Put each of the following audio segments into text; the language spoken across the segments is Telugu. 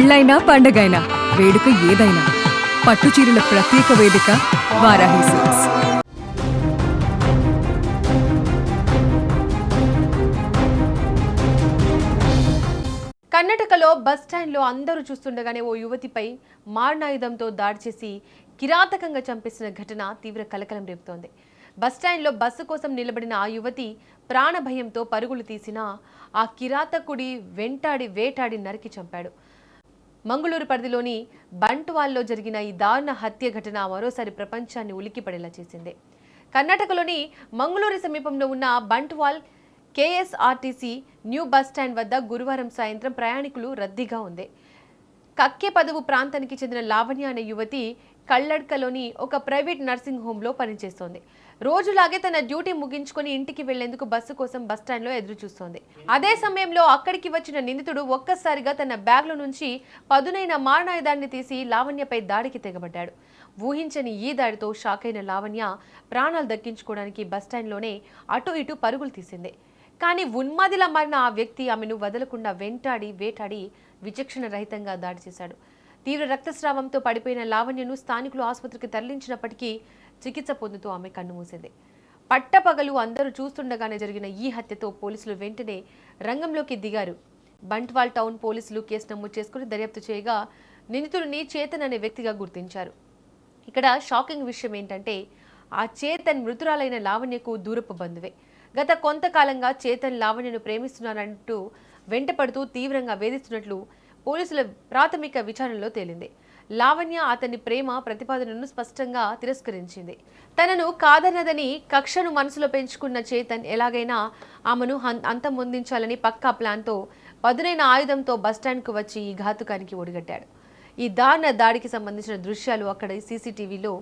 పెళ్ళైనా పండగైనా వేడుక ఏదైనా పట్టుచీరల ప్రత్యేక వేదిక వారాహి సిల్క్స్. కర్ణాటకలో బస్టాండ్లో అందరూ చూస్తుండగానే ఓ యువతిపై మారణాయుధంతో దాడి చేసి కిరాతకంగా చంపేసిన ఘటన తీవ్ర కలకలం రేపుతోంది. బస్టాండ్లో బస్సు కోసం నిలబడిన ఆ యువతి ప్రాణభయంతో పరుగులు తీసినా ఆ కిరాతకుడి వేటాడి నరికి చంపాడు. మంగళూరు పరిధిలోని బంట్వాల్లో జరిగిన ఈ దారుణ హత్య ఘటన మరోసారి ప్రపంచాన్ని ఉలిక్కిపడేలా చేసింది. కర్ణాటకలోని మంగళూరు సమీపంలో ఉన్న బంట్వాల్ కేఎస్ఆర్టీసీ న్యూ బస్టాండ్ వద్ద గురువారం సాయంత్రం ప్రయాణికులు రద్దీగా ఉంది. కక్కెపదవు ప్రాంతానికి చెందిన లావణ్య అనే యువతి కళ్ళడ్కలోని ఒక ప్రైవేట్ నర్సింగ్ హోంలో పనిచేస్తోంది. రోజులాగే తన డ్యూటీ ముగించుకొని ఇంటికి వెళ్లేందుకు బస్సు కోసం బస్టాండ్లో ఎదురు చూస్తోంది. అదే సమయంలో అక్కడికి వచ్చిన నిందితుడు ఒక్కసారిగా తన బ్యాగ్లో నుంచి పదునైన మారణాయుధాన్ని తీసి లావణ్యపై దాడికి తెగబడ్డాడు. ఊహించని ఈ దాడితో షాక్ అయిన లావణ్య ప్రాణాలు దక్కించుకోవడానికి బస్టాండ్లోనే అటు ఇటు పరుగులు తీసింది. కానీ ఉన్మాదిలా మారిన ఆ వ్యక్తి ఆమెను వదలకుండా వేటాడి విచక్షణ రహితంగా దాడి చేశాడు. తీవ్ర రక్తస్రావంతో పడిపోయిన లావణ్యను స్థానికులు ఆసుపత్రికి తరలించినప్పటికీ చికిత్స పొందుతూ ఆమె కన్నుమూసింది. పట్టపగలు అందరూ చూస్తుండగానే జరిగిన ఈ హత్యతో పోలీసులు వెంటనే రంగంలోకి దిగారు. బంట్వాల్ టౌన్ పోలీసులు కేసు నమోదు చేసుకుని దర్యాప్తు చేయగా నిందితుడిని చేతన్ అనే వ్యక్తిగా గుర్తించారు. ఇక్కడ షాకింగ్ విషయం ఏంటంటే ఆ చేతన్ మృతురాలైన లావణ్యకు దూరపు బంధువే. గత కొంతకాలంగా చేతన్ లావణ్యను ప్రేమిస్తున్నారంటూ వెంటపడుతూ తీవ్రంగా వేధిస్తున్నట్లు పోలీసుల ప్రాథమిక విచారణలో తేలింది. లావణ్య అతని ప్రేమ ప్రతిపాదనను స్పష్టంగా తిరస్కరించింది. తనను కాదన్నదని కక్షను మనసులో పెంచుకున్న చేతన్ ఎలాగైనా ఆమెను అంతమొందించాలని పక్కా ప్లాన్తో పదునైన ఆయుధంతో బస్టాండ్కు వచ్చి ఈ ఘాతుకానికి ఒడిగట్టాడు. ఈ దారుణ దాడికి సంబంధించిన దృశ్యాలు అక్కడ సీసీటీవీలో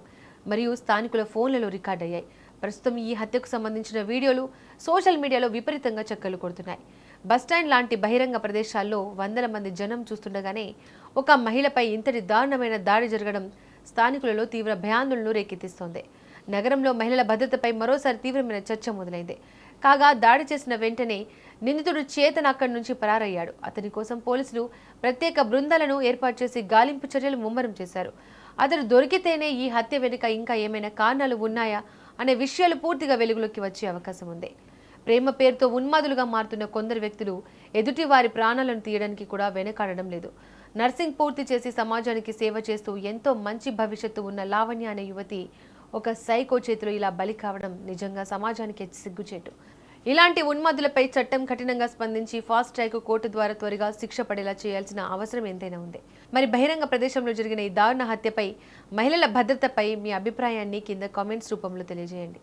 మరియు స్థానికుల ఫోన్లలో రికార్డయ్యాయి. ప్రస్తుతం ఈ హత్యకు సంబంధించిన వీడియోలు సోషల్ మీడియాలో విపరీతంగా చక్కర్లు కొడుతున్నాయి. బస్టాండ్ లాంటి బహిరంగ ప్రదేశాల్లో వందల మంది జనం చూస్తుండగానే ఒక మహిళపై ఇంతటి దారుణమైన దాడి జరగడం స్థానికులలో తీవ్ర భయాందోళనలు రేకెత్తిస్తోంది. నగరంలో మహిళల భద్రతపై మరోసారి తీవ్రమైన చర్చ మొదలైంది. కాగా దాడి చేసిన వెంటనే నిందితుడు చేతన్ అక్కడి నుంచి పరారయ్యాడు. అతని కోసం పోలీసులు ప్రత్యేక బృందాలను ఏర్పాటు చేసి గాలింపు చర్యలు ముమ్మరం చేశారు. అతడు దొరికితేనే ఈ హత్య వెనుక ఇంకా ఏమైనా కారణాలు ఉన్నాయా అనే విషయాలు పూర్తిగా వెలుగులోకి వచ్చే అవకాశం ఉంది. ప్రేమ పేరుతో ఉన్మాదులుగా మారుతున్న కొందరు వ్యక్తులు ఎదుటి వారి ప్రాణాలను తీయడానికి కూడా వెనకాడడం లేదు. నర్సింగ్ పూర్తి చేసి సమాజానికి సేవ చేస్తూ ఎంతో మంచి భవిష్యత్తు ఉన్న లావణ్య అనే యువతి ఒక సైకో చేతిలో ఇలా బలి కావడం నిజంగా సమాజానికి సిగ్గుచేటు. ఇలాంటి ఉన్మాదులపై చట్టం కఠినంగా స్పందించి ఫాస్ట్ ట్రాక్ కోర్టు ద్వారా త్వరగా శిక్ష పడేలా చేయాల్సిన అవసరం ఎంతైనా ఉంది. మరి బహిరంగ ప్రదేశంలో జరిగిన ఈ దారుణ హత్యపై మహిళల భద్రతపై మీ అభిప్రాయాన్ని కింద కామెంట్స్ రూపంలో తెలియజేయండి.